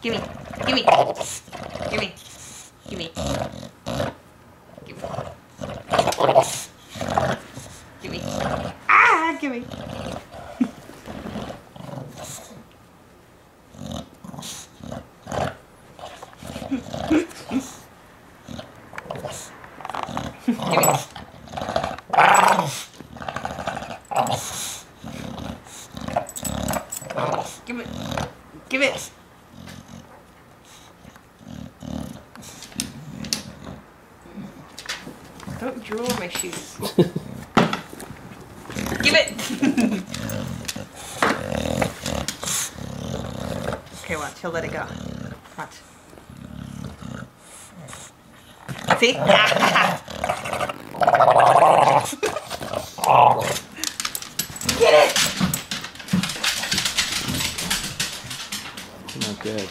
Gimme. Gimme. Gimme. Gimme. Gimme. Gimme. Ah, gimme. Give it. Give it. Don't draw on my shoes. Give it. Okay, watch. He'll let it go. Watch. See? Get it. Not good.